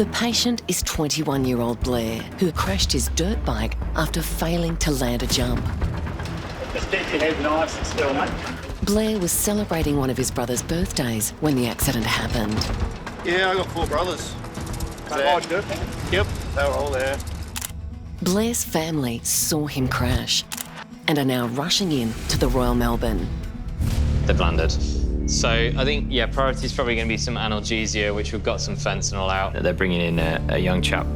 The patient is 21-year-old Blair, who crashed his dirt bike after failing to land a jump. Just keep your head nice and still, mate. Blair was celebrating one of his brother's birthdays when the accident happened. Yeah, I got 4 brothers. Oh, good. Yep, they were all there. Blair's family saw him crash and are now rushing in to the Royal Melbourne. They've landed. So I think, yeah, priority is probably going to be some analgesia, which we've got some fentanyl out. They're bringing in a young chap.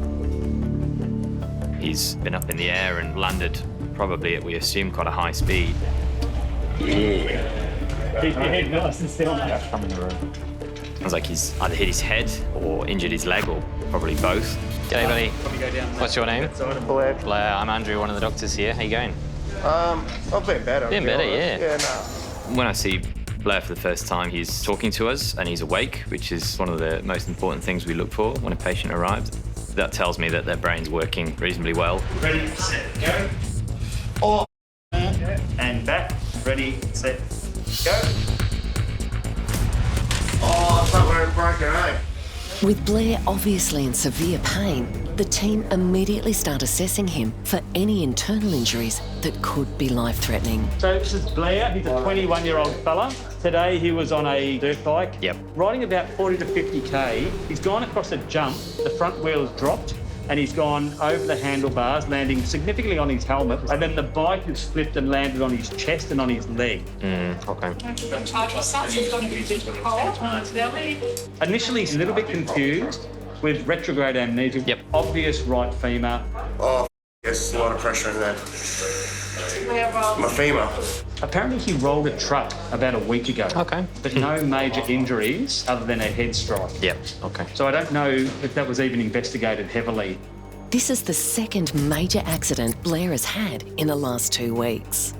He's been up in the air and landed probably at, we assume, quite a high speed. Yeah. Keep your head nice and still, mate. Come in the room. Sounds like he's either hit his head or injured his leg, or probably both. G'day, buddy. What's your name? Blair. Blair. I'm Andrew, one of the doctors here. How you going? I've been better. Been better, yeah. Yeah, no. When I see Blair for the first time, he's talking to us and he's awake, which is one of the most important things we look for when a patient arrives. That tells me that their brain's working reasonably well. Ready, set, go. Oh, and back. Ready, set, go. Oh, I thought we were broken, eh? With Blair obviously in severe pain, the team immediately start assessing him for any internal injuries that could be life-threatening. So this is Blair. He's a 21-year-old fella. Today he was on a dirt bike. Yep. Riding about 40 to 50k. He's gone across a jump. The front wheel has dropped and he's gone over the handlebars, landing significantly on his helmet. And then the bike has flipped and landed on his chest and on his leg. Okay. Initially, he's a little bit confused with retrograde amnesia. Yep. Obvious right femur. Oh, yes, a lot of pressure in there. My femur. Apparently, he rolled a truck about a week ago. Okay. But no major injuries other than a head strike. Yep. Okay. So I don't know if that was even investigated heavily. This is the second major accident Blair has had in the last 2 weeks.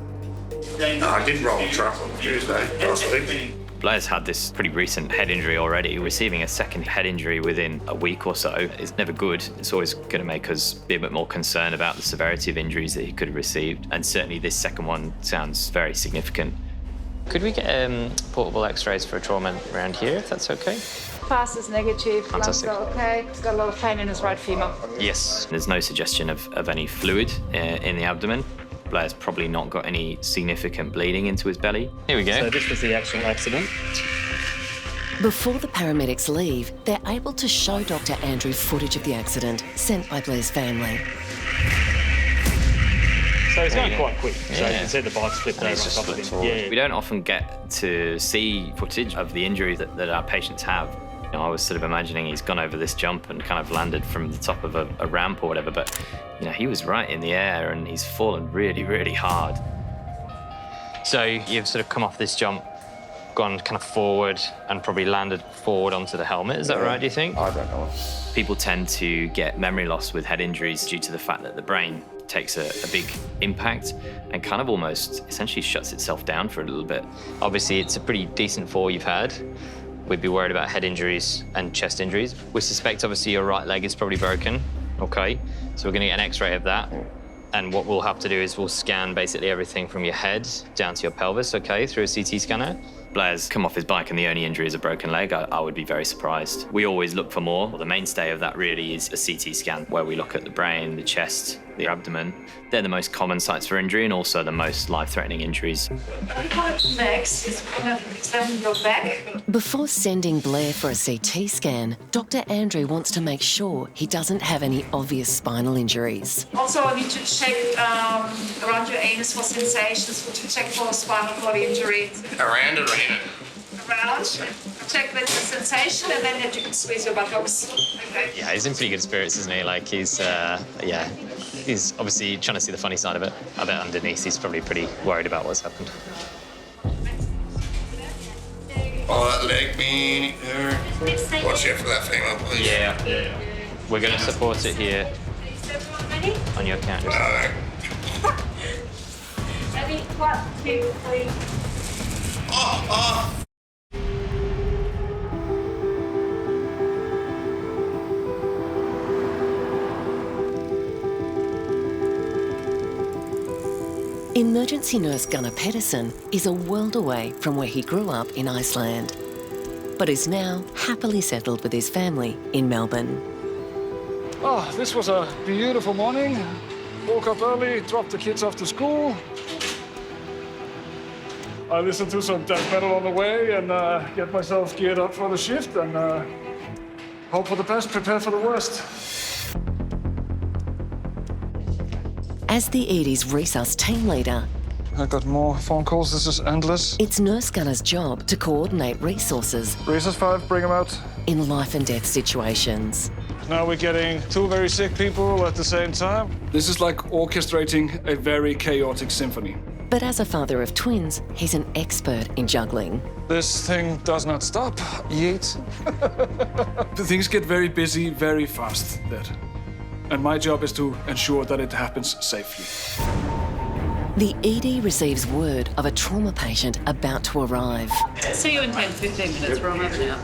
No, I did roll a truck on Tuesday last week. Blair's had this pretty recent head injury already. Receiving a second head injury within a week or so is never good. It's always going to make us be a bit more concerned about the severity of injuries that he could have received. And certainly this second one sounds very significant. Could we get portable x-rays for a trauma around here, if that's okay? Fast is negative, lungs Fantastic. are okay. He's got a lot of pain in his right femur. Yes. There's no suggestion of any fluid in the abdomen. Blair's probably not got any significant bleeding into his belly. Here we go. So this was the actual accident. Before the paramedics leave, they're able to show Dr. Andrew footage of the accident sent by Blair's family. So it's going Yeah. quite quick. So you Yeah. can see the bike's flipped over And it's on just top of flipped him. forward. Yeah. We don't often get to see footage of the injury that our patients have. You know, I was sort of imagining he's gone over this jump and kind of landed from the top of a ramp or whatever, but you know, he was right in the air and he's fallen really, really hard. So you've sort of come off this jump, gone kind of forward and probably landed forward onto the helmet. Is that right, do you think? I don't know. People tend to get memory loss with head injuries due to the fact that the brain takes a big impact and kind of almost essentially shuts itself down for a little bit. Obviously, it's a pretty decent fall you've had. We'd be worried about head injuries and chest injuries. We suspect, obviously, your right leg is probably broken, okay? So we're gonna get an x-ray of that. And what we'll have to do is we'll scan basically everything from your head down to your pelvis, okay, through a CT scanner. Blair's come off his bike and the only injury is a broken leg. I would be very surprised. We always look for more. Well, the mainstay of that really is a CT scan where we look at the brain, the chest, the abdomen. They're the most common sites for injury and also the most life-threatening injuries. Next is going to examine your back. Before sending Blair for a CT scan, Dr. Andrew wants to make sure he doesn't have any obvious spinal injuries. Also, I need to check around your anus for sensations, to check for spinal cord injury. Around it or in it? Around, check with the sensation, and then you can squeeze your buttocks. Okay. Yeah, he's in pretty good spirits, isn't he? Like, he's obviously trying to see the funny side of it. I bet underneath he's probably pretty worried about what's happened. Oh, that leg me. Watch out for that femur, please. Yeah. We're going to support it here on your count. Ready? 1, 2, 3. Oh. Emergency nurse Gunnar Pedersen is a world away from where he grew up in Iceland, but is now happily settled with his family in Melbourne. Oh, this was a beautiful morning. Woke up early, dropped the kids off to school. I listened to some death metal on the way and get myself geared up for the shift and hope for the best, prepare for the worst. As the ED's resus team leader, I got more phone calls, this is endless. it's Nurse Gunner's job to coordinate resources Resus 5, bring them out. in life and death situations. Now we're getting 2 very sick people at the same time. This is like orchestrating a very chaotic symphony. But as a father of twins, he's an expert in juggling. This thing does not stop. Yeet. The things get very busy very fast, Dad. And my job is to ensure that it happens safely. The ED receives word of a trauma patient about to arrive. See you in 10, 15 minutes. We're on over now.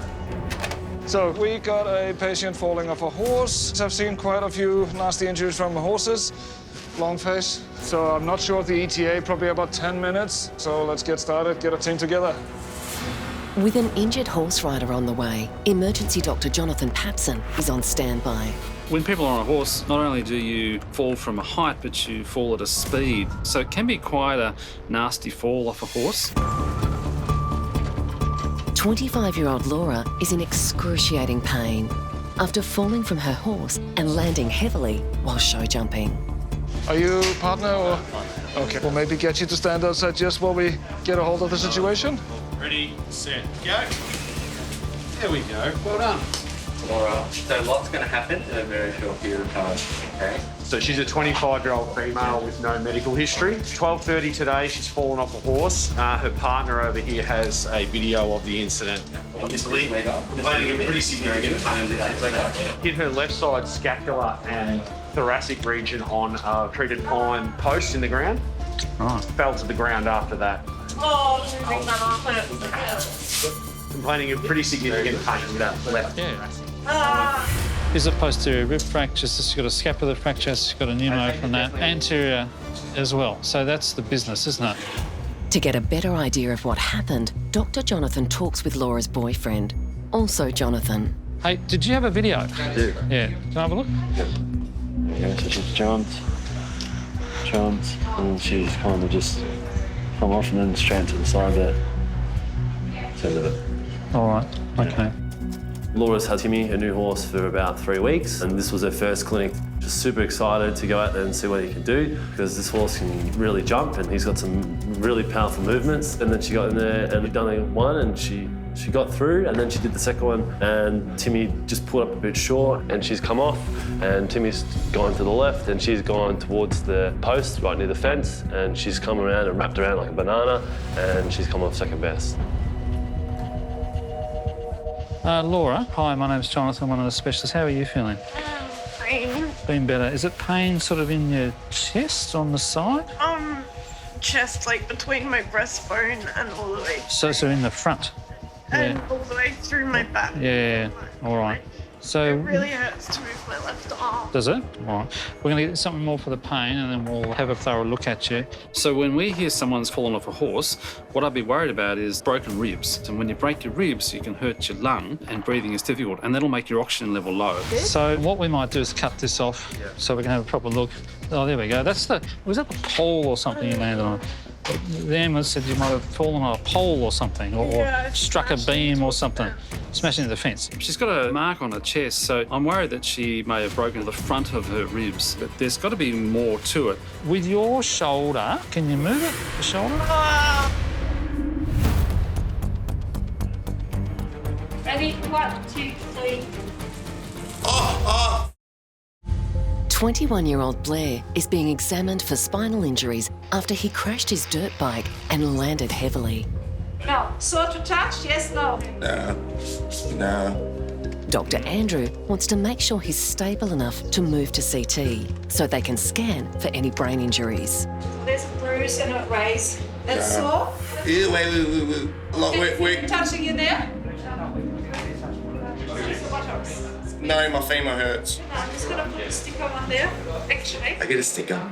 So we got a patient falling off a horse. I've seen quite a few nasty injuries from horses. Long face. So I'm not sure of the ETA, probably about 10 minutes. So let's get started, get a team together. With an injured horse rider on the way, emergency doctor Jonathan Papson is on standby. When people are on a horse, not only do you fall from a height, but you fall at a speed. So it can be quite a nasty fall off a horse. 25-year-old Laura is in excruciating pain after falling from her horse and landing heavily while show jumping. Are you a partner or? Okay, we'll maybe get you to stand outside just while we get a hold of the situation. Ready, set, go. There we go. Well done. Laura, so lots going to happen in a very short period of time, okay? So she's a 25-year-old female with no medical history. 12:30 today, she's fallen off a horse. Her partner over here has a video of the incident. Obviously, complaining of pretty significant pain. Hit her left side scapula and thoracic region on a treated pine post in the ground. Right. Fell to the ground after that. Oh, moving that off. Complaining of pretty significant pain with that left. Yeah. Is a posterior rib fracture, she's got a scapular fracture, she's got a pneumo from that, anterior as well. So that's the business, isn't it? To get a better idea of what happened, Dr. Jonathan talks with Laura's boyfriend, also Jonathan. Hey, did you have a video? I do. Yeah. Can I have a look? Yeah, so she's jumped, and she's kind of just come off and then straight to the side there. That's the end of it. All right, okay. Laura's had Timmy, a new horse, for about 3 weeks, and this was her first clinic. Just super excited to go out there and see what he can do, because this horse can really jump and he's got some really powerful movements. And then she got in there and we'd done one and she got through, and then she did the second one and Timmy just pulled up a bit short and she's come off, and Timmy's gone to the left and she's gone towards the post right near the fence, and she's come around and wrapped around like a banana and she's come off second best. Laura, hi, my name's Jonathan, one of the specialists. How are you feeling? Pain. Been better. Is it pain sort of in your chest on the side? Chest, like between my breastbone and all the way. So in the front? And all the way through my back. Yeah, all right. So It really hurts to move my left arm. does it? All right. We're going to get something more for the pain and then we'll have a thorough look at you. So when we hear someone's fallen off a horse, what I'd be worried about is broken ribs. And when you break your ribs, you can hurt your lung and breathing is difficult, and that'll make your oxygen level low. So what we might do is cut this off so we can have a proper look. Oh, there we go. Was that the pole or something you landed on? The ambulance said you might have fallen on a pole or something, or struck a beam or something, smashed into the fence. She's got a mark on her chest, so I'm worried that she may have broken the front of her ribs, but there's got to be more to it. With your shoulder, can you move it, the shoulder? Ready? 1, 2, 3. 21-year-old Blair is being examined for spinal injuries after he crashed his dirt bike and landed heavily. No. Sort of touch? Yes, no. No. Dr. Andrew wants to make sure he's stable enough to move to CT so they can scan for any brain injuries. There's a bruise and a raise. That's sore? Yeah, wait. Look, wait. Touching you there? No, my femur hurts. I'm just going to put a sticker on there, actually. I get a sticker.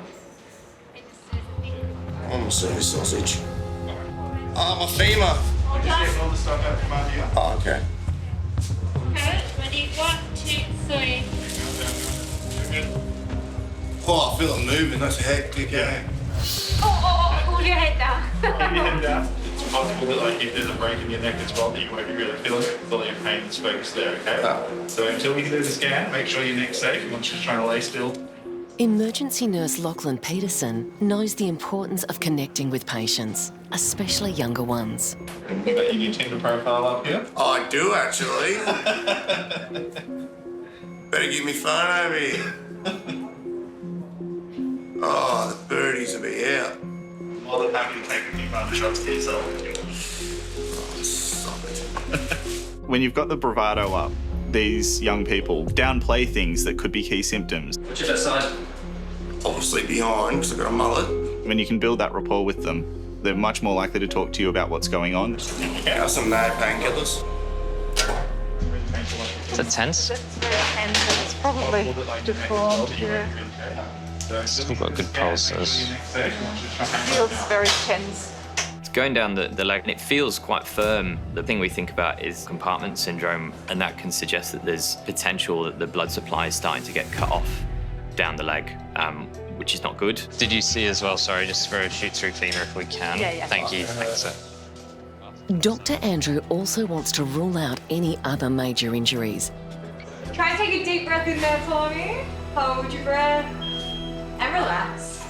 I'm a service sausage. My femur. Oh, okay. Okay, ready? 1, 2, 3. feel it moving. That's hectic, eh? Hold your head down. Keep your head down. It's possible that like if there's a break in your neck as well that you won't be really feeling it. Feel your pain that's focused there, okay? So until we can do the scan, make sure your neck's safe. You want you to try to lay still. Emergency nurse Lachlan Peterson knows the importance of connecting with patients, especially younger ones. You got your new Tinder profile up here? I do, actually. Better give me phone over here. Oh, the birdies will be out. More than happy to take a few fun shots to yourself. Oh, stop it. When you've got the bravado up, these young people downplay things that could be key symptoms. What's your best side? Obviously behind, because I've got a mullet. When you can build that rapport with them, they're much more likely to talk to you about what's going on. Yeah, some mad painkillers. Is it tense? It's very tense. It's probably deformed. Yeah. Still got good pulses. Feels very tense. It's going down the leg and it feels quite firm. The thing we think about is compartment syndrome, and that can suggest that there's potential that the blood supply is starting to get cut off down the leg, which is not good. Did you see as well, sorry, just for a shoot through femur if we can? Yeah. Thank you, thanks sir. Dr. Andrew also wants to rule out any other major injuries. Try and take a deep breath in there for me. Hold your breath and relax.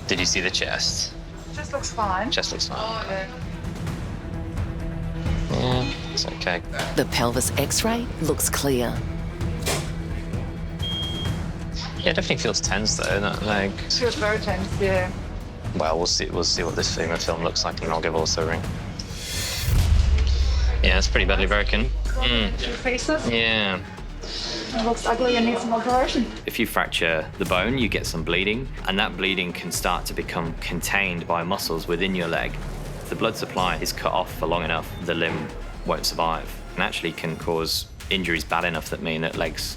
Did you see the chest? Just looks fine. Chest looks fine. Oh, Yeah, it's okay. The pelvis X-ray looks clear. Yeah, it definitely feels tense though, that leg. feels very tense, yeah. Well, we'll see what this femur film looks like, and I'll give Ulcer a ring. Yeah, it's pretty badly broken. Two pieces. Yeah. It looks ugly and needs some operation. If you fracture the bone, you get some bleeding, and that bleeding can start to become contained by muscles within your leg. If the blood supply is cut off for long enough, the limb won't survive, and actually can cause injuries bad enough that mean that legs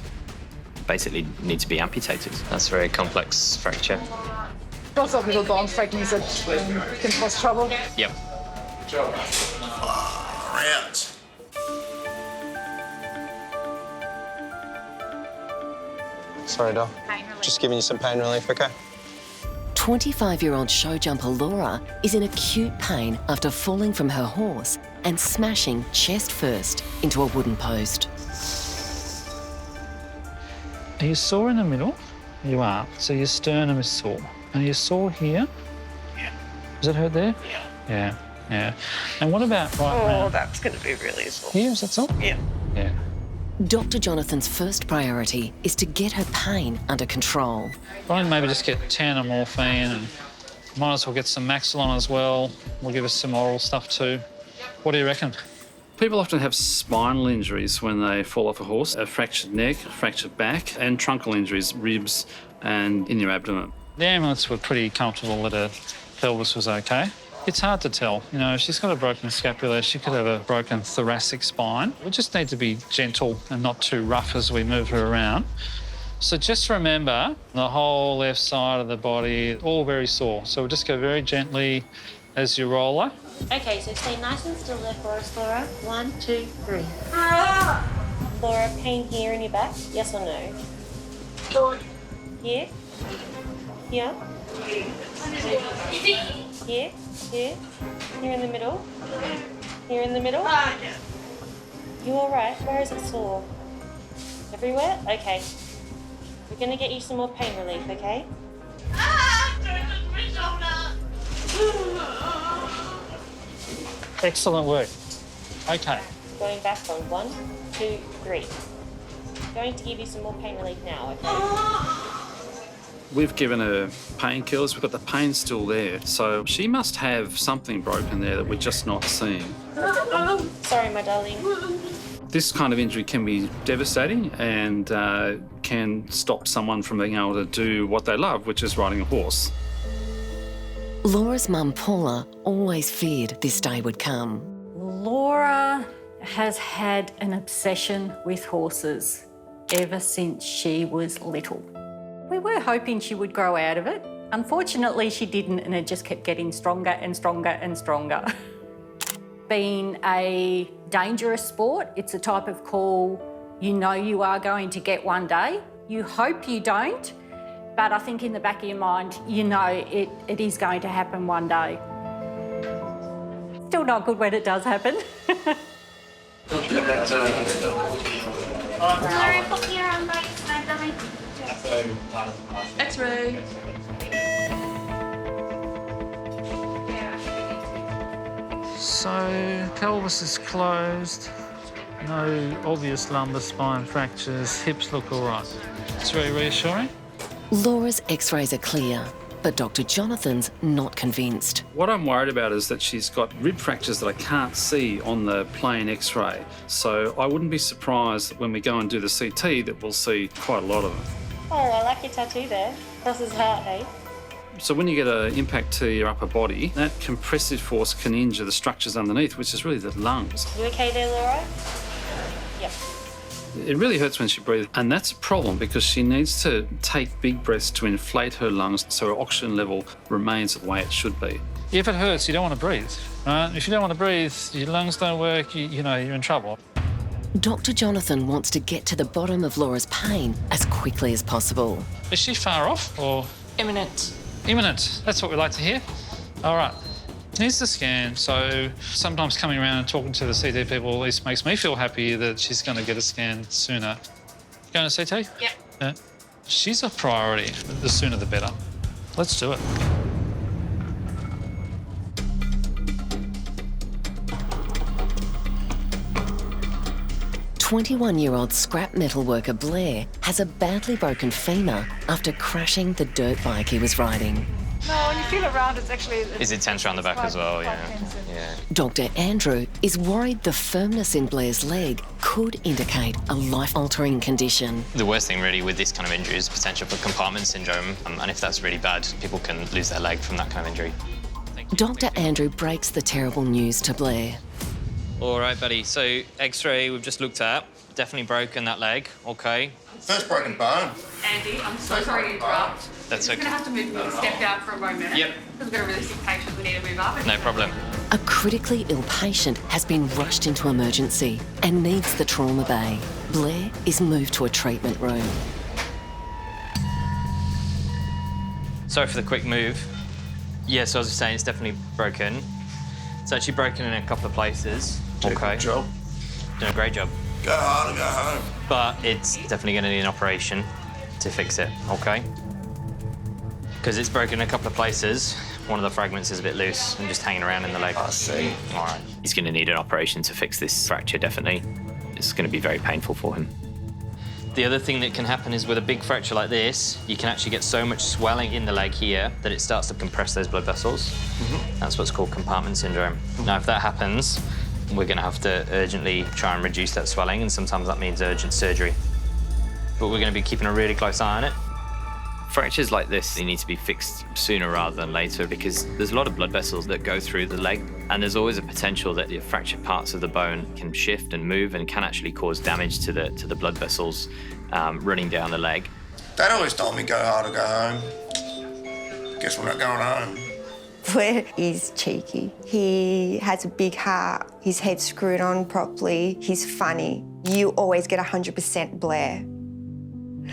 basically need to be amputated. That's a very complex fracture. Lots of little bone fragments that can cause trouble. Yep. Out. Sorry, Doc. Just giving you some pain relief, okay? 25-year-old showjumper Laura is in acute pain after falling from her horse and smashing chest first into a wooden post. Are you sore in the middle? You are. So your sternum is sore. Are you sore here? Yeah. Does it hurt there? Yeah. Yeah. And what about right round? That's going to be really sore. Here, is that sore? Yeah. Yeah. Dr. Jonathan's first priority is to get her pain under control. Why don't maybe just get 10 of morphine, and might as well get some Maxilon as well. We'll give us some oral stuff too. What do you reckon? People often have spinal injuries when they fall off a horse, a fractured neck, fractured back, and truncal injuries, ribs and in your abdomen. The ambulance were pretty comfortable that her pelvis was okay. It's hard to tell. You know, if she's got a broken scapula, she could have a broken thoracic spine. We just need to be gentle and not too rough as we move her around. So just remember, the whole left side of the body, all very sore. So we'll just go very gently as you roll her. Okay, so stay nice and still there for us, Laura. 1, 2, 3. Laura, pain here in your back? Yes or no? Here? Here? Here? Here? Here in the middle? Here in the middle? You all right? Where is it sore? Everywhere? Okay. We're going to get you some more pain relief, okay? Excellent work. Okay. Going back on 1, 2, 3. Going to give you some more pain relief now, okay? We've given her painkillers, but the pain's still there. So she must have something broken there that we're just not seeing. Sorry, my darling. This kind of injury can be devastating and can stop someone from being able to do what they love, which is riding a horse. Laura's mum, Paula, always feared this day would come. Laura has had an obsession with horses ever since she was little. We were hoping she would grow out of it. Unfortunately, she didn't, and it just kept getting stronger and stronger and stronger. Being a dangerous sport, it's a type of call you know you are going to get one day. You hope you don't, But I think in the back of your mind, you know it is going to happen one day. Still not good when it does happen. X-ray. So, pelvis is closed. No obvious lumbar spine fractures. Hips look all right. It's very reassuring. Laura's x-rays are clear, but Dr. Jonathan's not convinced. What I'm worried about is that she's got rib fractures that I can't see on the plain X-ray. So I wouldn't be surprised that when we go and do the CT that we'll see quite a lot of them. Oh, I like your tattoo there. Cross his heart, eh? So when you get an impact to your upper body, that compressive force can injure the structures underneath, which is really the lungs. You okay there, Laura? Yep. It really hurts when she breathes, and that's a problem because she needs to take big breaths to inflate her lungs so her oxygen level remains the way it should be. If it hurts, you don't want to breathe. If you don't want to breathe, your lungs don't work, you know, you're in trouble. Dr. Jonathan wants to get to the bottom of Laura's pain as quickly as possible. Is she far off or? Imminent. Imminent. That's what we like to hear. All right. Needs the scan, so sometimes coming around and talking to the CT people at least makes me feel happy that she's going to get a scan sooner. Going to CT? Yep. She's a priority. The sooner the better. Let's do it. "21-year-old scrap metal worker Blair has a badly broken femur after crashing the dirt bike he was riding. No, when you feel around, it's actually... Is it tense around the back as well? Yeah. Dr. Andrew is worried the firmness in Blair's leg could indicate a life-altering condition. The worst thing really with this kind of injury is potential for compartment syndrome, and if that's really bad, people can lose their leg from that kind of injury. Dr. Andrew breaks the terrible news to Blair. All right, buddy. So X-ray we've just looked at, definitely broken that leg. Okay. First broken bone. Andy, I'm so sorry to interrupt. That's You're okay. going to have to move step out for a moment. Yep. Because we've got a really sick patient we need to move up. No problem. A critically ill patient has been rushed into emergency and needs the trauma bay. Blair is moved to a treatment room. Sorry for the quick move. Yeah, so as I was saying, it's definitely broken. It's actually broken in a couple of places. Okay. Good job. Doing a great job. Go hard and go home. But it's definitely going to need an operation to fix it, okay? Because it's broken in a couple of places. One of the fragments is a bit loose and just hanging around in the leg. I see. All right. He's going to need an operation to fix this fracture, definitely. It's going to be very painful for him. The other thing that can happen is with a big fracture like this, you can actually get so much swelling in the leg here that it starts to compress those blood vessels. That's what's called compartment syndrome. Now, if that happens, we're going to have to urgently try and reduce that swelling, and sometimes that means urgent surgery. But we're going to be keeping a really close eye on it. Fractures like this, they need to be fixed sooner rather than later because there's a lot of blood vessels that go through the leg, and there's always a potential that the fractured parts of the bone can shift and move and can actually cause damage to the blood vessels running down the leg. Dad always told me go hard or go home. Guess we're not going home. Blair is cheeky. He has a big heart. His head's screwed on properly. He's funny. You always get 100% Blair.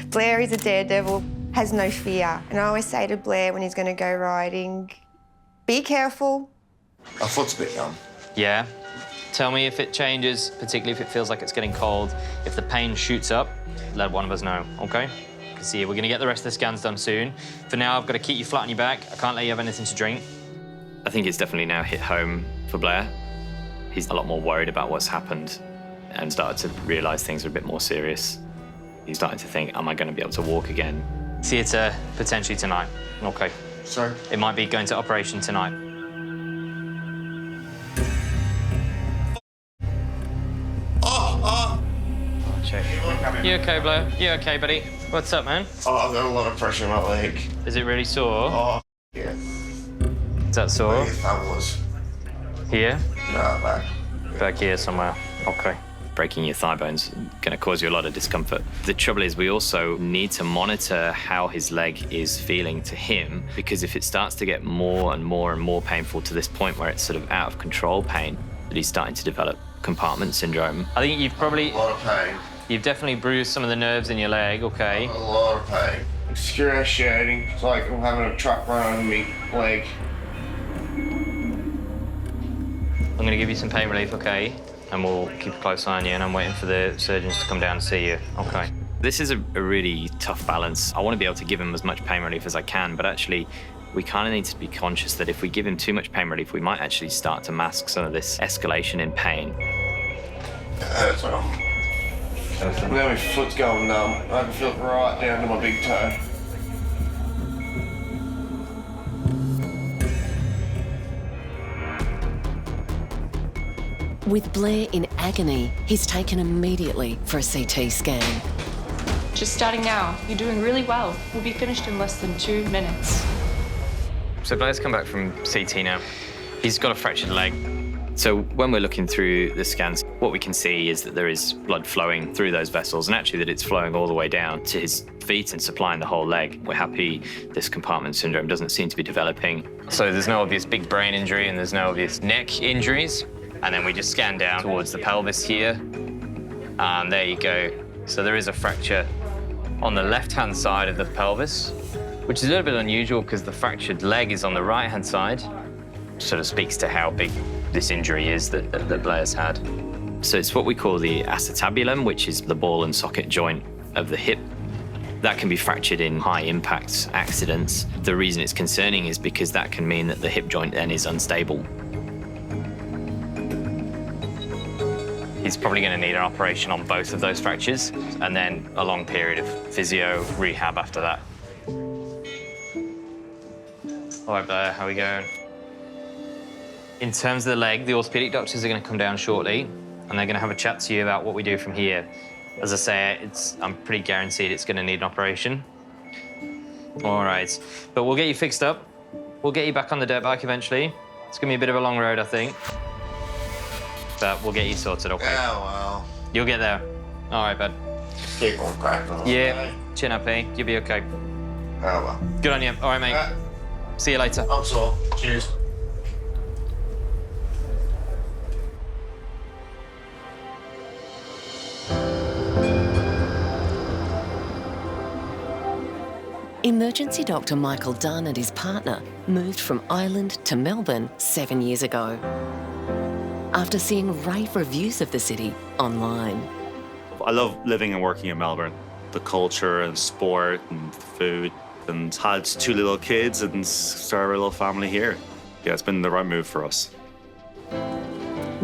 Blair is a daredevil, has no fear. And I always say to Blair when he's going to go riding, be careful. My foot's a bit numb. Yeah. Tell me if it changes, particularly if it feels like it's getting cold. If the pain shoots up, let one of us know, OK? See, we're going to get the rest of the scans done soon. For now, I've got to keep you flat on your back. I can't let you have anything to drink. I think it's definitely now hit home for Blair. He's a lot more worried about what's happened and started to realise things are a bit more serious. He's starting to think, am I going to be able to walk again? Theatre potentially tonight. OK. Sorry? It might be going to operation tonight. Check. You OK, Blair? You OK, buddy? What's up, man? Oh, I've got a lot of pressure in my leg. Is it really sore? Oh, yeah. Is that sore? Where your thumb was. Here? No, back. Back here somewhere. OK. Breaking your thigh bone's going to cause you a lot of discomfort. The trouble is we also need to monitor how his leg is feeling to him, because if it starts to get more and more and more painful to this point where it's sort of out of control pain, that he's starting to develop compartment syndrome. I think you've probably... A lot of pain. You've definitely bruised some of the nerves in your leg, OK? A lot of pain. Excruciating. It's like I'm having a truck run over me leg. I'm going to give you some pain relief, okay? And we'll keep a close eye on you, and I'm waiting for the surgeons to come down and see you, okay? This is a really tough balance. I want to be able to give him as much pain relief as I can, but actually, we kind of need to be conscious that if we give him too much pain relief, we might actually start to mask some of this escalation in pain. Hurts well. Now my foot's going numb. I can feel it right down to my big toe. With Blair in agony, he's taken immediately for a CT scan. Just starting now. You're doing really well. We'll be finished in less than 2 minutes. So Blair's come back from CT now. He's got a fractured leg. So when we're looking through the scans, what we can see is that there is blood flowing through those vessels, and actually that it's flowing all the way down to his feet and supplying the whole leg. We're happy this compartment syndrome doesn't seem to be developing. So there's no obvious big brain injury and there's no obvious neck injuries. And then we just scan down towards the pelvis here. And there you go. So there is a fracture on the left-hand side of the pelvis, which is a little bit unusual because the fractured leg is on the right-hand side. Sort of speaks to how big this injury is that Blair's had. So it's what we call the acetabulum, which is the ball and socket joint of the hip. That can be fractured in high-impact accidents. The reason it's concerning is because that can mean that the hip joint then is unstable. He's probably going to need an operation on both of those fractures and then a long period of physio rehab after that. All right, Blair, how are we going? In terms of the leg, the orthopedic doctors are going to come down shortly and they're going to have a chat to you about what we do from here. As I say, I'm pretty guaranteed it's going to need an operation. All right, but we'll get you fixed up. We'll get you back on the dirt bike eventually. It's going to be a bit of a long road, I think. But we'll get you sorted, okay? Yeah, well. You'll get there. All right, bud. Keep on cracking on. Yeah, chin up, eh? You'll be okay. Oh, well. Good on you. All right, mate. See you later. I'm sore. Cheers. Emergency doctor Michael Dunn and his partner moved from Ireland to Melbourne 7 years ago, after seeing rave reviews of the city online. I love living and working in Melbourne. The culture and sport and food, and had 2 little kids and started a little family here. Yeah, it's been the right move for us.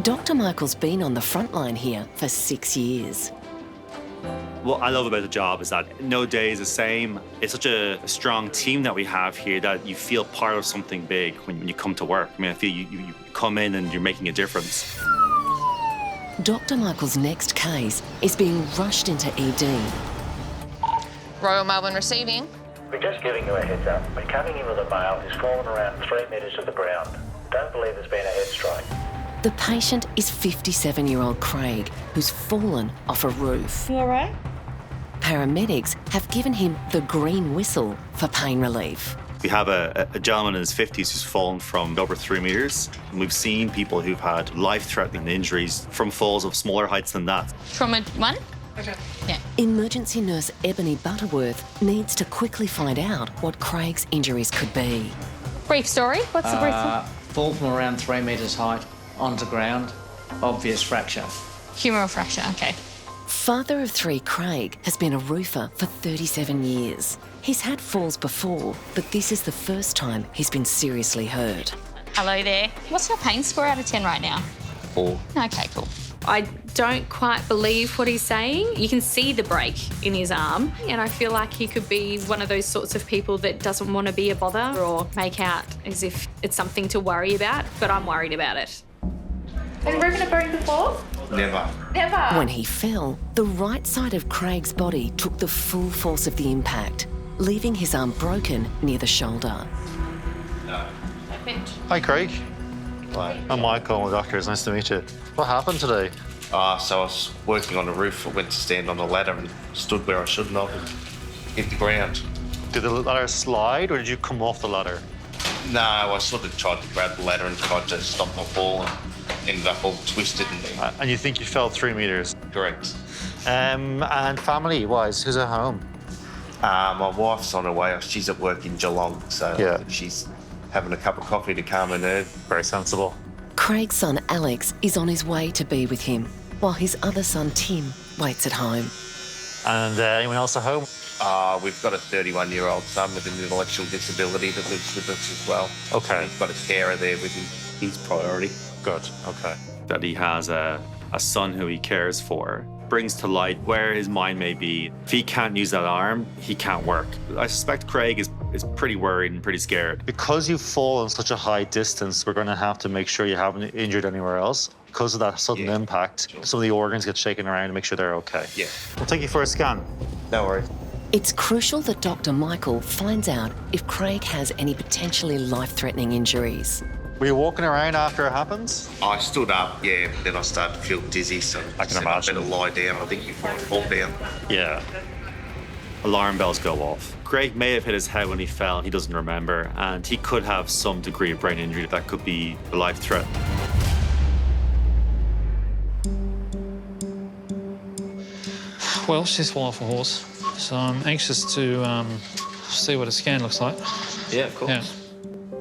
Dr. Michael's been on the front line here for 6 years. What I love about the job is that no day is the same. It's such a strong team that we have here that you feel part of something big when you come to work. I mean, I feel you come in and you're making a difference. Dr. Michael's next case is being rushed into ED. Royal Melbourne receiving. We're just giving you a heads up. We're coming in with a male who's fallen around 3 metres to the ground. Don't believe there's been a head strike. The patient is 57-year-old Craig, who's fallen off a roof. You all right? Paramedics have given him the green whistle for pain relief. We have a gentleman in his 50s who's fallen from over 3 metres. And we've seen people who've had life-threatening injuries from falls of smaller heights than that. Trauma 1? Okay. Yeah. Emergency nurse Ebony Butterworth needs to quickly find out what Craig's injuries could be. Brief story. What's the brief story? Fall from around 3 metres height onto ground. Obvious fracture. Humeral fracture, okay. Father of 3 Craig has been a roofer for 37 years. He's had falls before, but this is the first time he's been seriously hurt. Hello there. What's your pain score out of 10 right now? 4. Okay, cool. I don't quite believe what he's saying. You can see the break in his arm, and I feel like he could be one of those sorts of people that doesn't want to be a bother or make out as if it's something to worry about, but I'm worried about it. Have you broken a bone before? Never. Never. When he fell, the right side of Craig's body took the full force of the impact, leaving his arm broken near the shoulder. Hi, Craig. Hi. I'm Michael, I'm the doctor. It's nice to meet you. What happened today? So I was working on the roof. I went to stand on the ladder and stood where I shouldn't have and hit the ground. Did the ladder slide or did you come off the ladder? No, I sort of tried to grab the ladder and tried to stop my fall and ended up all twisted. And you think you fell 3 metres? Correct. And family-wise, who's at home? My wife's on her way. She's at work in Geelong, so she's having a cup of coffee to calm her nerve. Very sensible. Craig's son Alex is on his way to be with him, while his other son Tim waits at home. And anyone else at home? We've got a 31-year-old son with an intellectual disability that lives with us as well. Okay. He's got a carer there with him. He's priority. Good, okay. That he has a son who he cares for brings to light where his mind may be. If he can't use that arm, he can't work. I suspect Craig is pretty worried and pretty scared. Because you fall in such a high distance, we're going to have to make sure you haven't injured anywhere else. Because of that sudden impact, some of the organs get shaken around to make sure they're okay. Yeah. We'll take you for a scan. No worries. It's crucial that Dr. Michael finds out if Craig has any potentially life-threatening injuries. Were you walking around after it happened? I stood up, yeah, but then I started to feel dizzy, so I can imagine. I better lie down. I think you might fall down. Yeah. Alarm bells go off. Craig may have hit his head when he fell and he doesn't remember, and he could have some degree of brain injury that could be a life threat. Well, she's fallen off a horse, so I'm anxious to see what a scan looks like. Yeah, of course. Yeah.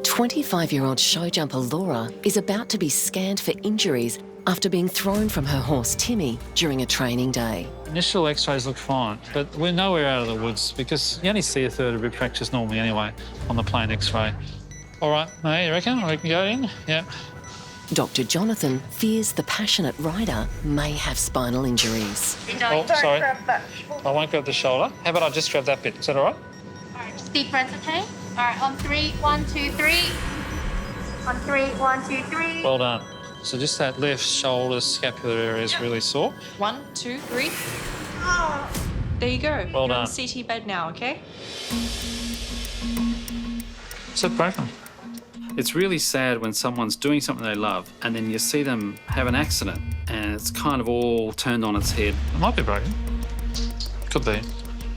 25-year-old showjumper Laura is about to be scanned for injuries after being thrown from her horse Timmy during a training day. Initial x-rays look fine, but we're nowhere out of the woods because you only see a third of rib fractures normally anyway on the plain x-ray. All right, mate, you reckon we can go in? Yeah. Dr. Jonathan fears the passionate rider may have spinal injuries. Oh, sorry. I won't grab the shoulder. How about I just grab that bit? Is that all right? All right, just deep breaths, okay? All right, on 3, 1, 2, 3. On 3, 1, 2, 3. Well done. So just that left shoulder scapular area is really sore. 1, 2, 3. There you go. Well You're on done. the CT bed now, okay? Is it broken? It's really sad when someone's doing something they love and then you see them have an accident and it's kind of all turned on its head. It might be broken. Could be,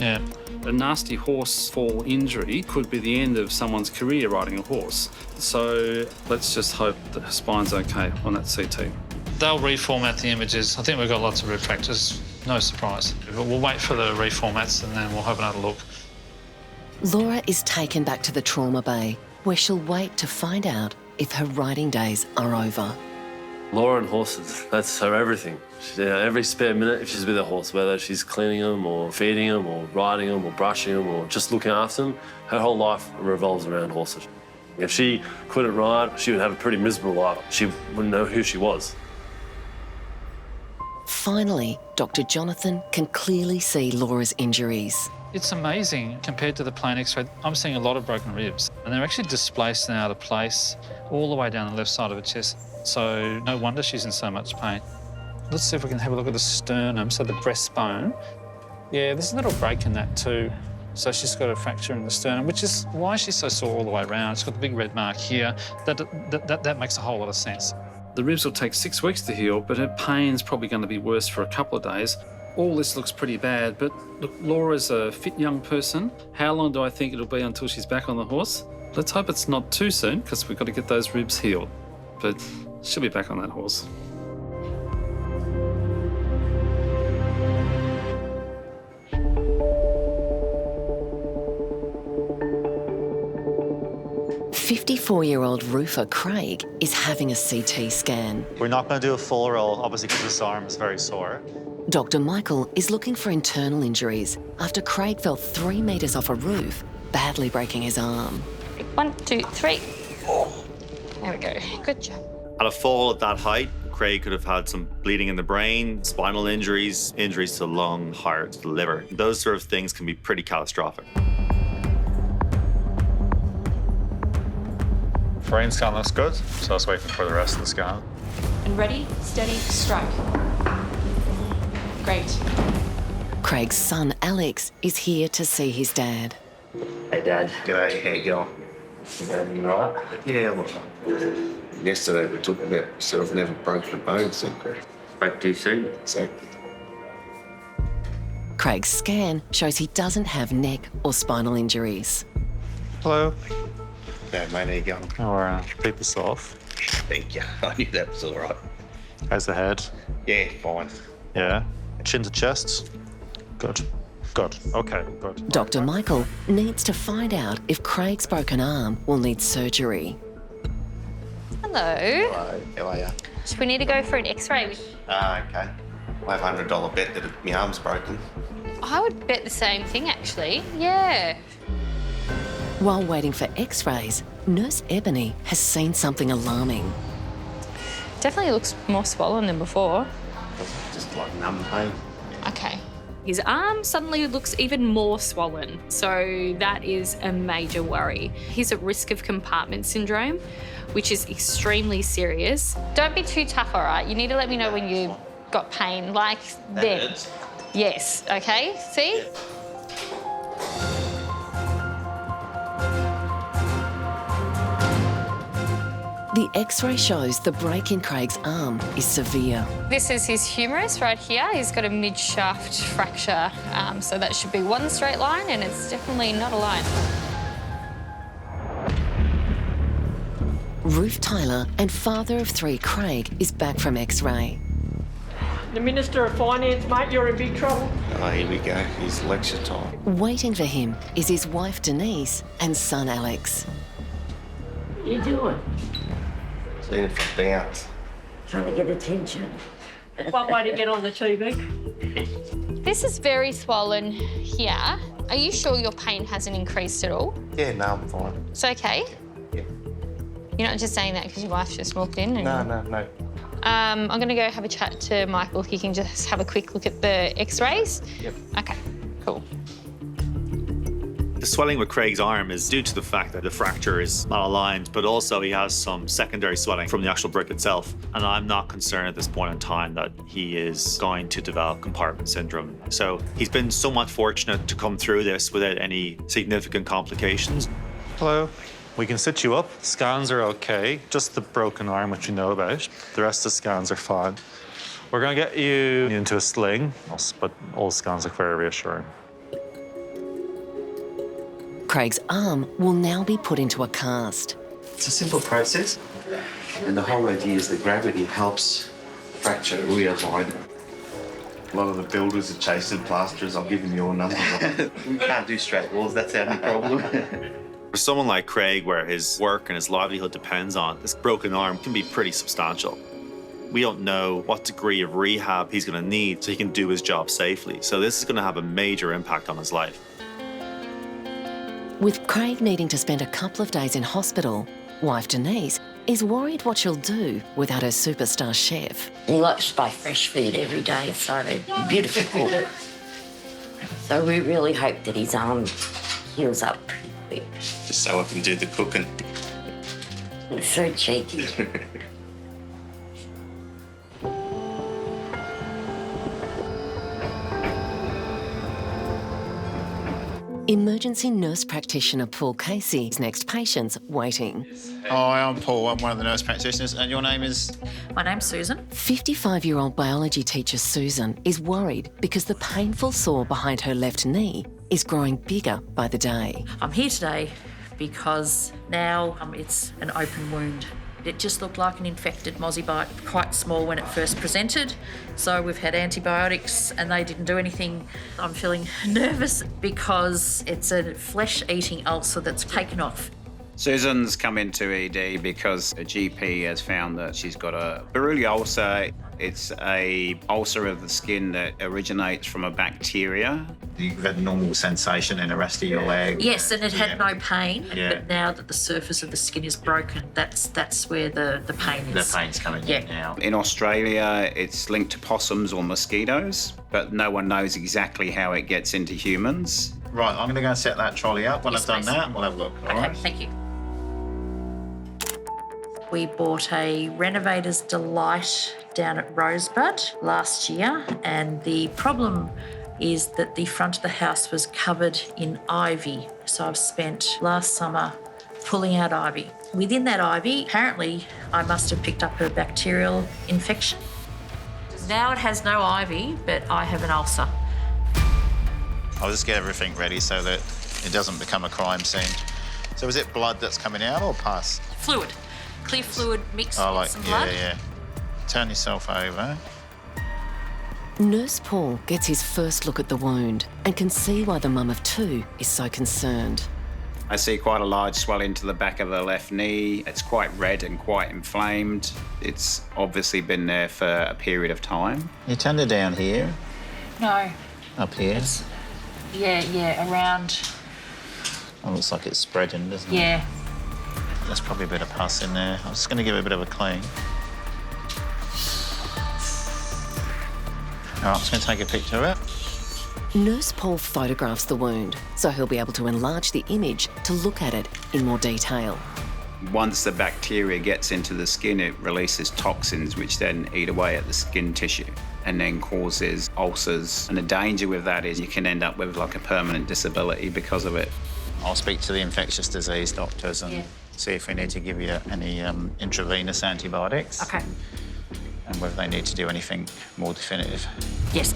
yeah. A nasty horse fall injury could be the end of someone's career riding a horse. So let's just hope the spine's okay on that CT. They'll reformat the images. I think we've got lots of rib fractures, no surprise. But we'll wait for the reformats and then we'll have another look. Laura is taken back to the trauma bay, where she'll wait to find out if her riding days are over. Laura and horses, that's her everything. Every spare minute, if she's with a horse, whether she's cleaning them or feeding them or riding them or brushing them or just looking after them, her whole life revolves around horses. If she couldn't ride, she would have a pretty miserable life. She wouldn't know who she was. Finally, Dr. Jonathan can clearly see Laura's injuries. It's amazing compared to the plain x-ray. I'm seeing a lot of broken ribs and they're actually displaced and out of place all the way down the left side of her chest. So no wonder she's in so much pain. Let's see if we can have a look at the sternum, so the breastbone. Yeah, there's a little break in that too. So she's got a fracture in the sternum, which is why she's so sore all the way around. She's got the big red mark here. That makes a whole lot of sense. The ribs will take 6 weeks to heal, but her pain's probably going to be worse for a couple of days. All this looks pretty bad, but look, Laura's a fit young person. How long do I think it'll be until she's back on the horse? Let's hope it's not too soon, because we've got to get those ribs healed. But she'll be back on that horse. "54-year-old roofer Craig is having a CT scan. We're not going to do a full roll, obviously, because this arm is very sore. Dr. Michael is looking for internal injuries after Craig fell 3 metres off a roof, badly breaking his arm. 1, 2, 3. There we go. Good job. At a fall at that height, Craig could have had some bleeding in the brain, spinal injuries, injuries to the lung, heart, the liver. Those sort of things can be pretty catastrophic. Brain scan looks good, so I was waiting for the rest of the scan. And ready, steady, strike. Great. Craig's son Alex is here to see his dad. Hey, Dad. G'day, how you going? You all right? Yeah, look. Yesterday we talked about sort of never broken a bone, so Broke too soon. Exactly. Craig's scan shows he doesn't have neck or spinal injuries. Hello. Yeah, mate, how you going? Or keep this off. Thank you. I knew that was all right. How's the head? Yeah, fine. Yeah. Chin to chest. Good. Good. Okay, good. Dr. Michael needs to find out if Craig's broken arm will need surgery. Hello. Hello, how are you? We need to go for an x-ray. Okay. I have $100 bet that my arm's broken. I would bet the same thing, actually. Yeah. While waiting for x-rays, Nurse Ebony has seen something alarming. Definitely looks more swollen than before. Just like numb pain. Okay. His arm suddenly looks even more swollen, so that is a major worry. He's at risk of compartment syndrome, which is extremely serious. Don't be too tough, all right? You need to let me know when you got pain, like then. Yes, okay, see? The x-ray shows the break in Craig's arm is severe. This is his humerus right here. He's got a mid-shaft fracture, so that should be one straight line, and it's definitely not a line. Ruth Tyler and father of 3 Craig is back from x-ray. The Minister of Finance, mate, you're in big trouble. Oh, here we go. Here's lecture time. Waiting for him is his wife Denise and son Alex. What are you doing? Seeing if it bounce. Trying to get attention. One way to get on the TV. This is very swollen here. Are you sure your pain hasn't increased at all? Yeah, no, I'm fine. It's okay? Yeah. You're not just saying that because your wife just walked in? And... No. I'm going to go have a chat to Michael. He can just have a quick look at the x-rays. Yep. Okay, cool. The swelling with Craig's arm is due to the fact that the fracture is not aligned, but also he has some secondary swelling from the actual brick itself. And I'm not concerned at this point in time that he is going to develop compartment syndrome. So he's been somewhat fortunate to come through this without any significant complications. Hello. We can sit you up. Scans are okay. Just the broken arm, which you know about. The rest of the scans are fine. We're going to get you into a sling, but all scans look very reassuring. Craig's arm will now be put into a cast. It's a simple process, and the whole idea is that gravity helps fracture realign. A lot of the builders are chasing plasterers. I'll give them your number. We can't do straight walls. That's our problem. For someone like Craig, where his work and his livelihood depends on, this broken arm can be pretty substantial. We don't know what degree of rehab he's going to need so he can do his job safely. So this is going to have a major impact on his life. With Craig needing to spend a couple of days in hospital, wife Denise is worried what she'll do without her superstar chef. He likes to buy fresh food every day, so beautiful. So we really hope that his arm heals up pretty quick. Just so I can do the cooking. It's so cheeky. Emergency nurse practitioner Paul Casey's next patient's waiting. Hi, I'm Paul. I'm one of the nurse practitioners, and your name is? My name's Susan. 55-year-old biology teacher Susan is worried because the painful sore behind her left knee is growing bigger by the day. I'm here today because now it's an open wound. It just looked like an infected mozzie bite, quite small when it first presented. So we've had antibiotics and they didn't do anything. I'm feeling nervous because it's a flesh-eating ulcer that's taken off. Susan's come into ED because a GP has found that she's got a Buruli ulcer. It's a ulcer of the skin that originates from a bacteria. You've had normal sensation in the rest of your leg. Yes, and it had no pain, Yeah. but now that the surface of the skin is broken, that's where the pain is. The pain's coming in now. In Australia, it's linked to possums or mosquitoes, but no one knows exactly how it gets into humans. Right, I'm going to go and set that trolley up. When Yes, I've done please. that, we'll have a look. All Okay, right? thank you. We bought a Renovator's Delight down at Rosebud last year, and the problem is that the front of the house was covered in ivy. So I've spent last summer pulling out ivy. Within that ivy, apparently, I must have picked up a bacterial infection. Now it has no ivy, but I have an ulcer. I'll just get everything ready so that it doesn't become a crime scene. So is it blood that's coming out or pus? Fluid. Clear fluid mixed Oh, with like, some blood. yeah. Turn yourself over. Nurse Paul gets his first look at the wound and can see why the mum of two is so concerned. I see quite a large swelling to the back of the left knee. It's quite red and quite inflamed. It's obviously been there for a period of time. You tend to down here, No. up here. Yeah, around. Oh, looks like it's spreading, doesn't it? Yeah. There's probably a bit of pus in there. I'm just going to give it a bit of a clean. All right, I'm just going to take a picture of it. Nurse Paul photographs the wound, so he'll be able to enlarge the image to look at it in more detail. Once the bacteria gets into the skin, it releases toxins which then eat away at the skin tissue and then causes ulcers. And the danger with that is you can end up with like a permanent disability because of it. I'll speak to the infectious disease doctors and see if we need to give you any intravenous antibiotics. Okay. And whether they need to do anything more definitive. Yes.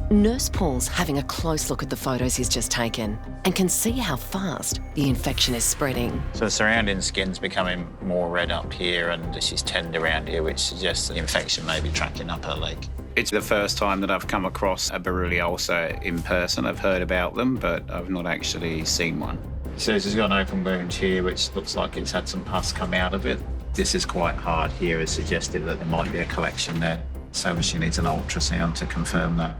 Nurse Paul's having a close look at the photos he's just taken and can see how fast the infection is spreading. So the surrounding skin's becoming more red up here and she's tender around here, which suggests the infection may be tracking up her leg. It's the first time that I've come across a Buruli ulcer in person. I've heard about them, but I've not actually seen one. So she's got an open wound here, which looks like it's had some pus come out of it. This is quite hard here, it's suggestive that there might be a collection there. So she needs an ultrasound to confirm that.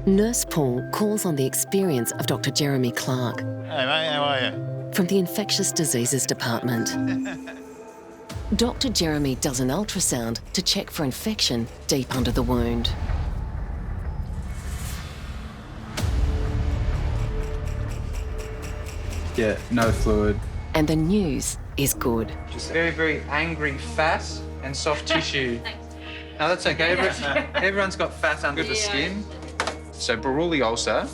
Nurse Paul calls on the experience of Dr. Jeremy Clark. Hey mate, how are you? From the Infectious Diseases Department. Dr. Jeremy does an ultrasound to check for infection deep under the wound. Yeah, no fluid. And the news is good. Just very, very angry fat and soft tissue. No, that's okay. Everyone's got fat under the skin. So Buruli ulcer,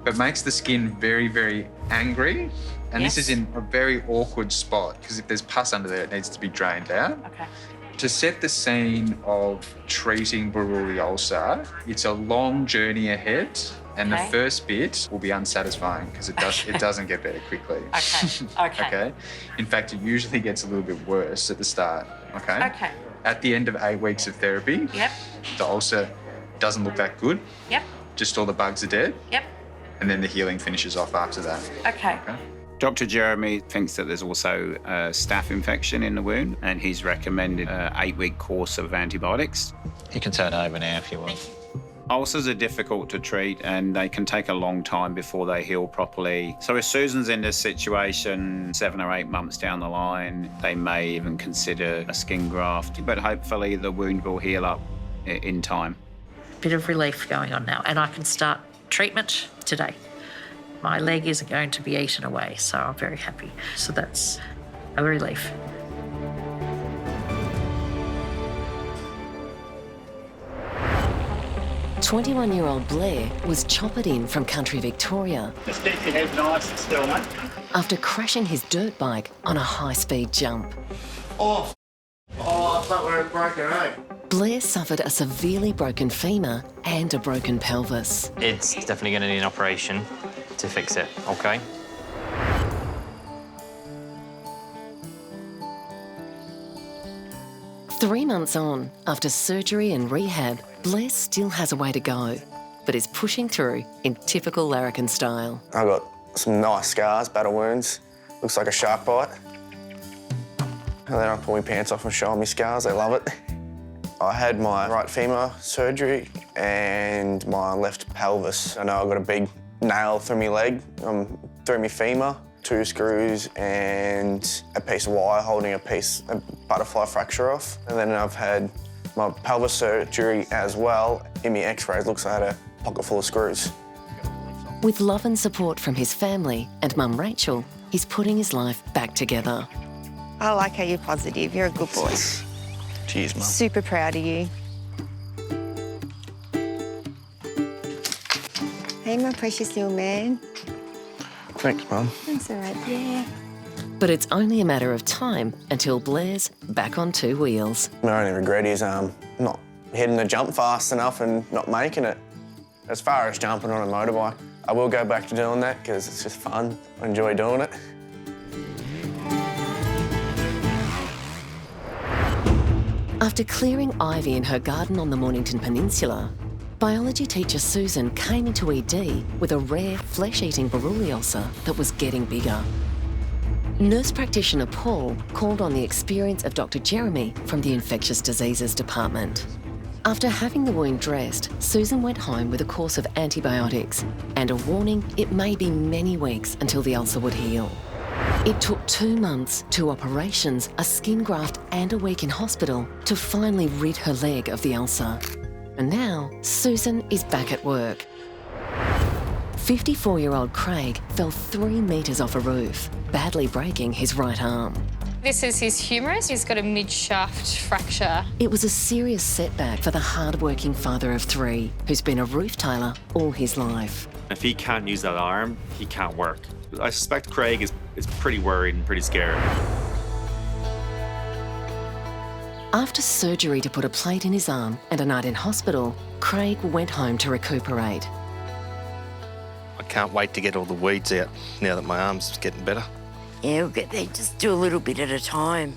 but makes the skin very, very angry. And this is in a very awkward spot because if there's pus under there, it needs to be drained out. Okay. To set the scene of treating Buruli ulcer, it's a long journey ahead. And the first bit will be unsatisfying because it doesn't get better quickly. Okay. Okay. In fact, it usually gets a little bit worse at the start. Okay. Okay. At the end of 8 weeks of therapy, the ulcer doesn't look that good. Yep. Just all the bugs are dead. Yep. And then the healing finishes off after that. Okay. Dr. Jeremy thinks that there's also a staph infection in the wound, and he's recommended an 8-week course of antibiotics. You can turn over now if you want. Ulcers are difficult to treat and they can take a long time before they heal properly. So if Susan's in this situation 7 or 8 months down the line, they may even consider a skin graft, but hopefully the wound will heal up in time. Bit of relief going on now, and I can start treatment today. My leg isn't going to be eaten away, so I'm very happy. So that's a relief. "21-year-old Blair was choppered in from country Victoria Just keep your head nice and still, mate. after crashing his dirt bike on a high-speed jump. Oh, I thought we were broken, eh? Blair suffered a severely broken femur and a broken pelvis. It's definitely going to need an operation to fix it, okay? Three months on, after surgery and rehab, Blair still has a way to go, but is pushing through in typical larrikin style. I got some nice scars, battle wounds. Looks like a shark bite. And then I pull my pants off and show them my scars. They love it. I had my right femur surgery and my left pelvis. I know I got a big nail through my leg, through my femur, 2 screws and a piece of wire holding a butterfly fracture off. And then I've had my pelvis surgery as well. In my x-rays, looks like I had a pocket full of screws. With love and support from his family and mum Rachel, he's putting his life back together. I like how you're positive. You're a good boy. Cheers, Mum. Super proud of you. Hey, my precious little man. Thanks, Mum. That's all right, yeah. But it's only a matter of time until Blair's back on 2 wheels. My only regret is not hitting the jump fast enough and not making it. As far as jumping on a motorbike, I will go back to doing that because it's just fun. I enjoy doing it. After clearing ivy in her garden on the Mornington Peninsula, biology teacher Susan came into ED with a rare flesh-eating Buruli ulcer that was getting bigger. Nurse practitioner Paul called on the experience of Dr. Jeremy from the Infectious Diseases Department. After having the wound dressed, Susan went home with a course of antibiotics and a warning it may be many weeks until the ulcer would heal. It took 2 months, 2 operations, a skin graft and a week in hospital to finally rid her leg of the ulcer. And now, Susan is back at work. 54-year-old Craig fell 3 metres off a roof, badly breaking his right arm. This is his humerus. He's got a mid-shaft fracture. It was a serious setback for the hard-working father of 3, who's been a roof tiler all his life. If he can't use that arm, he can't work. I suspect Craig is pretty worried and pretty scared. After surgery to put a plate in his arm and a night in hospital, Craig went home to recuperate. I can't wait to get all the weeds out now that my arm's getting better. Yeah, we'll get there. Just do a little bit at a time.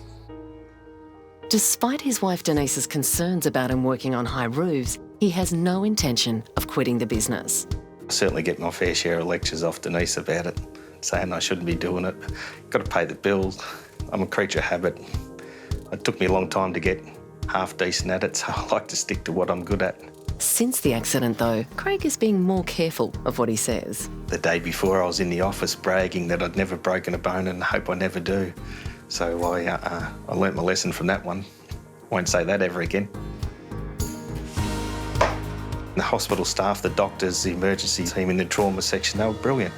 Despite his wife Denise's concerns about him working on high roofs, he has no intention of quitting the business. I certainly get my fair share of lectures off Denise about it, saying I shouldn't be doing it. Got to pay the bills. I'm a creature of habit. It took me a long time to get half decent at it, so I like to stick to what I'm good at. Since the accident, though, Craig is being more careful of what he says. The day before, I was in the office bragging that I'd never broken a bone and hope I never do. So I learnt my lesson from that one. Won't say that ever again. The hospital staff, the doctors, the emergency team in the trauma section, they were brilliant.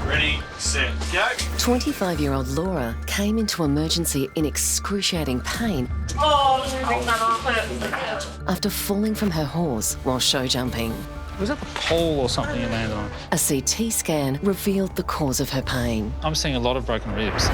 Ready, set, go. 25-year-old Laura came into emergency in excruciating pain after falling from her horse while show jumping. Was that the pole or something you landed on? A CT scan revealed the cause of her pain. I'm seeing a lot of broken ribs.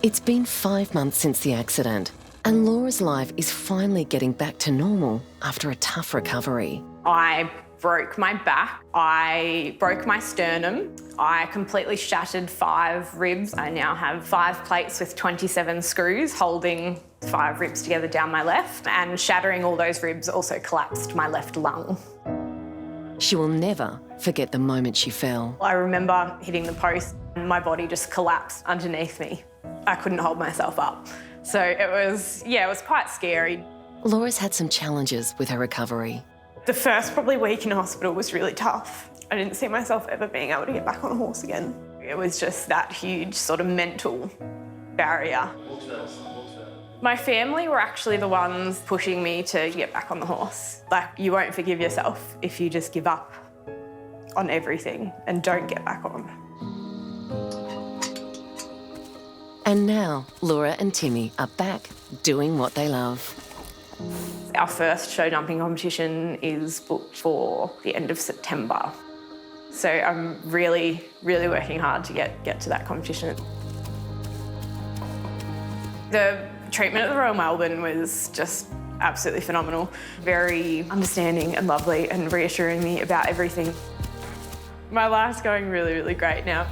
It's been 5 months since the accident, and Laura's life is finally getting back to normal after a tough recovery. I broke my back, I broke my sternum, I completely shattered 5 ribs. I now have 5 plates with 27 screws holding 5 ribs together down my left, and shattering all those ribs also collapsed my left lung. She will never forget the moment she fell. I remember hitting the post and my body just collapsed underneath me. I couldn't hold myself up. So it was quite scary. Laura's had some challenges with her recovery. The first probably week in hospital was really tough. I didn't see myself ever being able to get back on a horse again. It was just that huge sort of mental barrier. My family were actually the ones pushing me to get back on the horse. Like, you won't forgive yourself if you just give up on everything and don't get back on. And now, Laura and Timmy are back doing what they love. Our first show jumping competition is booked for the end of September. So I'm really, really working hard to get to that competition. The treatment at the Royal Melbourne was just absolutely phenomenal. Very understanding and lovely and reassuring me about everything. My life's going really, really great now.